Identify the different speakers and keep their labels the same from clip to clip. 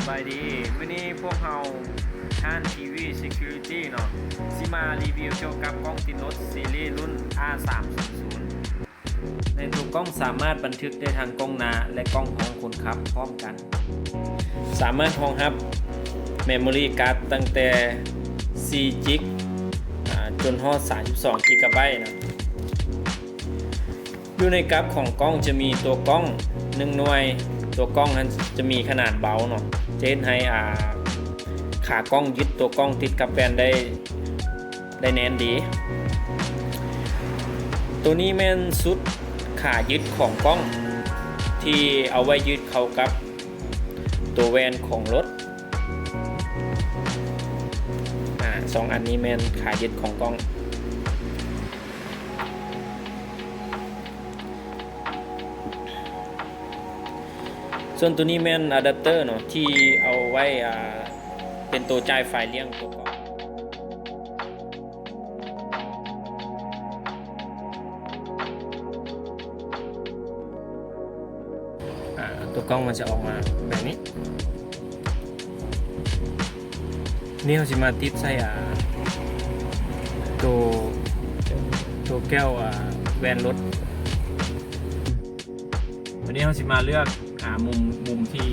Speaker 1: บายดีวันนี้พวกเราท่าน TV Security เนาะสิมารีวิวเกี่ยวกับกล้องติดรถซีรีส์รุ่น R300 ในตัวกล้องสามารถบันทึกได้ทางกล้องหน้าและกล้องของคนขับพร้อมกันสามารถรองรับ Memory Card ตั้งแต่4 GB จนฮอด32 GB นะอยู่ในกราฟของกล้องจะมีตัวกล้อง1หน่วยตัวกล้องนั้นจะมีขนาดเบาเนาะจะเห็นให้ขากล้องยึดตัวกล้องติดกับแบนได้แน่นดีตัวนี้แม่นสุดขายึดของกล้องที่เอาไว้ยึดเข้ากับตัวแวนของรถสองอันนี้แม่นขายึดของกล้องส่วนตัวนี้แม่นอะแดปเตอร์เนาะที่เอาไว้เป็นตัวจ่ายไฟเลี้ยงตัวกล้องตัวกล้องมันจะออกมาแบบนี้นี่เราจะมาติดใส่ตัวแก้วแวนรถวันนี้เราจะมาเลือกมุมที่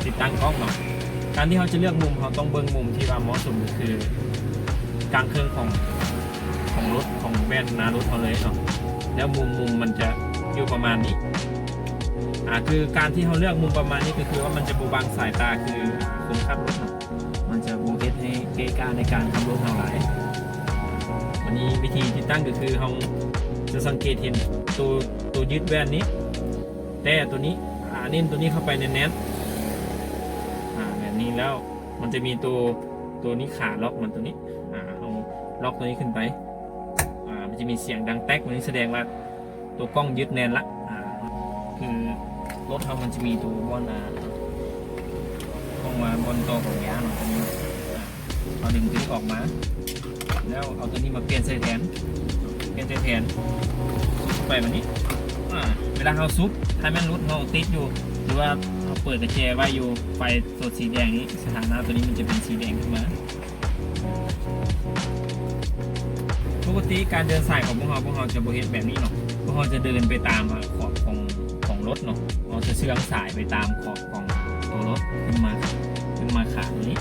Speaker 1: ติดตั้งกล้องเนาะการที่เขาจะเลือกมุมเขาต้องเบิ่งมุมที่ว่าเหมาะสมคือกลางเครื่องของรถของแบนหน้ารถเขาเลยเนาะแล้วมุมมันจะอยู่ประมาณนี้คือการที่เขาเลือกมุมประมาณนี้ก็คือว่ามันจะบูบังสายตาคือคนขับรถเนาะมันจะบูเฮ็ดให้เกะกะในการขับรถทั้งหลายวันนี้วิธีติดตั้งก็คือเขาจะสังเกตเห็นตัวยึดแบนนี้แต่ตัวนี้นิ่มตัวนี้เข้าไปในแน่นแบบนี้แล้วมันจะมีตัวนี้ขาล็อกมันตัวนี้เอาล็อกตัวนี้ขึ้นไปมันจะมีเสียงดังแต๊กตัวนี้แสดงว่าตัวกล้องยึดแน่นละคือรถเขามันจะมีตัวบอลมาบนตัวของยางตัวนี้เอาดึงตัวนี้ออกมาแล้วเอาตัวนี้มาเปลี่ยนใส่แทนไปแบบนี้เวลาเขาซุปถ้าแม่นรถเขาติดอยู่หรือว่าเขาเปิดกระแจไว้อยู่ไฟสดสีแดงนี้สถานะตัวนี้มันจะเป็นสีแดงขึ้นมาปกติการเดินสายของพวกเราจะบริเวณแบบนี้เนาะพวกเราจะเดินไปตามขอบของรถเนาะเราจะเชื่อมสายไปตามขอบของตัวรถขึ้นมาขานี้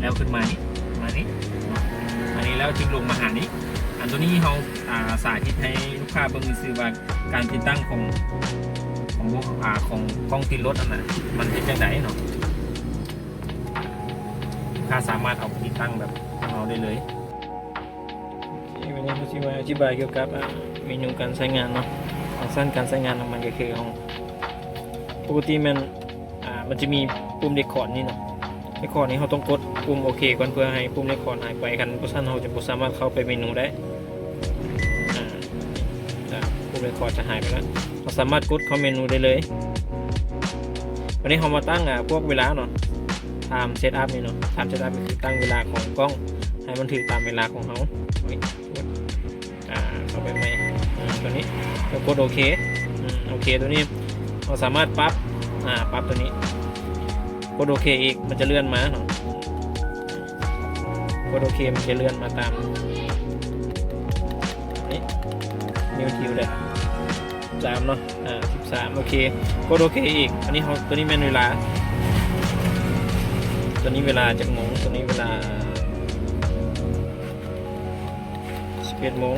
Speaker 1: แล้วขึ้นมานี้มานี้แล้วจึงลงมาหานี้อันตัวนี้เราสาธิตให้ลูกค้าเบิ่งซื้อว่าการติดตั้งของกล้องติดรถนั่นน่ะมันเป็นยังไงเนาะลูกค้าสามารถเอาไปติดตั้งแบบเราได้เลยวันนี้ผมจะมาอธิบายเกี่ยวกับเมนูการใช้งานเนาะของสั้นการใช้งานของมันก็คือของปกติมันจะมีปุ่มเรคคอร์ดนี่เนาะเรคคอร์ดนี้เราต้องกดปุ่มโอเคก่อนเพื่อให้ปุ่มเรคคอร์ดหายไปกันเพราะฉะนั้นเราจะไม่สามารถเข้าไปเมนูได้ปุ่มเรคคอร์ดจะหายไปแล้วเราสามารถกดเข้าเมนูได้เลยวันนี้เรามาตั้งพวกเวลาเนาะtime setup นี่เนาะtime setupคือตั้งเวลาของกล้องให้มันถือตามเวลาของเขาเข้าไปไหมตัวนี้แล้วกดโอเคโอเคตัวนี้เราสามารถปรับตัวนี้กดโอเคอีกมันจะเลื่อนมาเนาะกดโอเคมันจะเลื่อนมาตามนี่นิวทิวเลย3เนาะ13โอเคกดโอเคอีกอันนี้ตัวนี้เป็นเวลาตัวนี้เวลาจากโมงตัวนี้เวลา11 โมง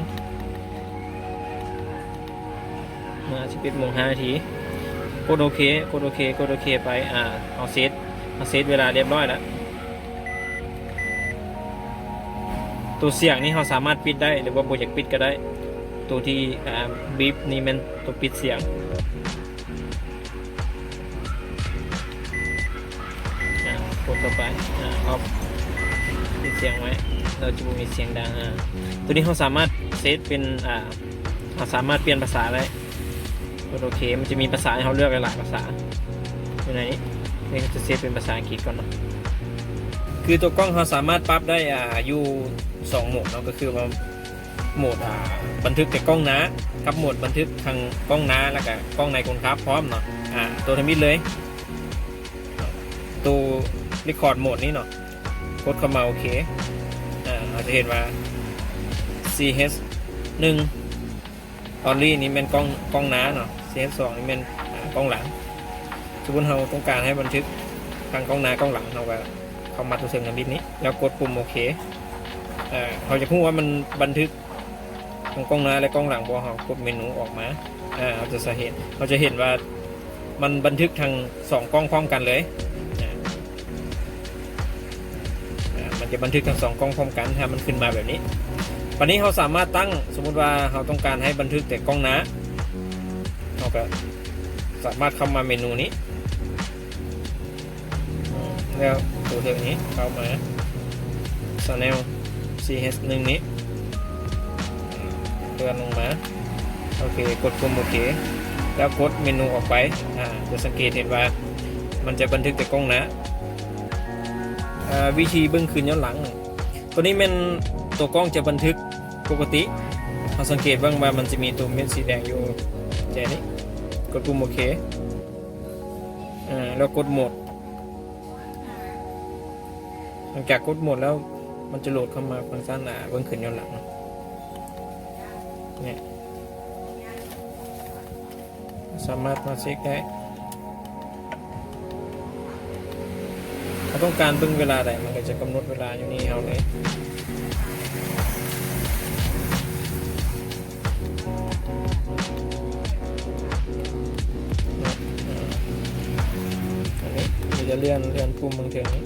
Speaker 1: 11 โมง 5 นาทีกดโอเคไปเอาเซตเวลาเรียบร้อยแล้วตัวเสียงนี่เราสามารถปิดได้หรือว่าโบอยากปิดก็ได้ตัวที่บีบนี่มันตัวปิดเสียงกดต่อไปออฟปิดเสียงไว้เราจะมีเสียงดังตัวนี้เราสามารถเซตเป็นเราสามารถเปลี่ยนภาษาได้กดโอเคมันจะมีภาษาให้เราเลือกหลายภาษาอยู่ในนี้นี่จะเซตเป็นภาษาอังกฤษก่อนเนาะคือตัวกล้องเราสามารถปรับได้อยู่2โหมดเนาะก็คือว่าโหมดบันทึกแต่กล้องหน้ากับโหมดบันทึกทางกล้องหน้าแล้วก็กล้องในคนขับพร้อมเนาะตัวทมิดเลย ตัว record mode นี้เนาะกดเข้ามาโอเคเราจะเห็นว่า CH 1 only นี่เป็นกล้องหน้าเนาะ CH 2นี่เป็นกล้องหลังสมมติเราต้องการให้บันทึกทางกล้องหน้ากล้องหลังเราก็เข้ามาตัวเชิงในบิดนี้แล้วกดปุ่มโอเคเราจะพูดว่ามันบันทึกทั้งกล้องหน้าและกล้องหลังพอเรากดเมนูออกมาเราจะเห็นว่ามันบันทึกทาง2กล้องพร้อมกันเลยมันจะบันทึกทั้ง2กล้องพร้อมกันถ้ามันขึ้นมาแบบนี้วันนี้เราสามารถตั้งสมมุติว่าเราต้องการให้บันทึกแต่กล้องหน้าเราก็สามารถเข้ามาเมนูนี้แล้วตัวเรื่องนี้เข้ามา Channel CH1 นี้เลื่อนลงมาโอเคกดปุ่มโอเคแล้วกดเมนูออกไปจะสังเกตเห็นว่ามันจะบันทึกแต่กล้องหน้าวิธีเบื้องคืนย้อนหลังตัวนี้เป็นตัวกล้องจะบันทึกปกติเราสังเกตบ้างว่ามันจะมีตัวเม็ดสีแดงอยู่แค่นี้กดปุ่มโอเคแล้วกดโหมดหลังจากกดโหมดแล้วมันจะโหลดเข้ามาฟังก์ชันเบื้องคืนย้อนหลังเนี่ยสามารถมาเช็คได้ถ้าต้องการเบิ่งเวลาใดมันก็จะกำหนดเวลาอยู่นี่เอาเลยอันนี้จะเลื่อนปุ่มบางทีนี้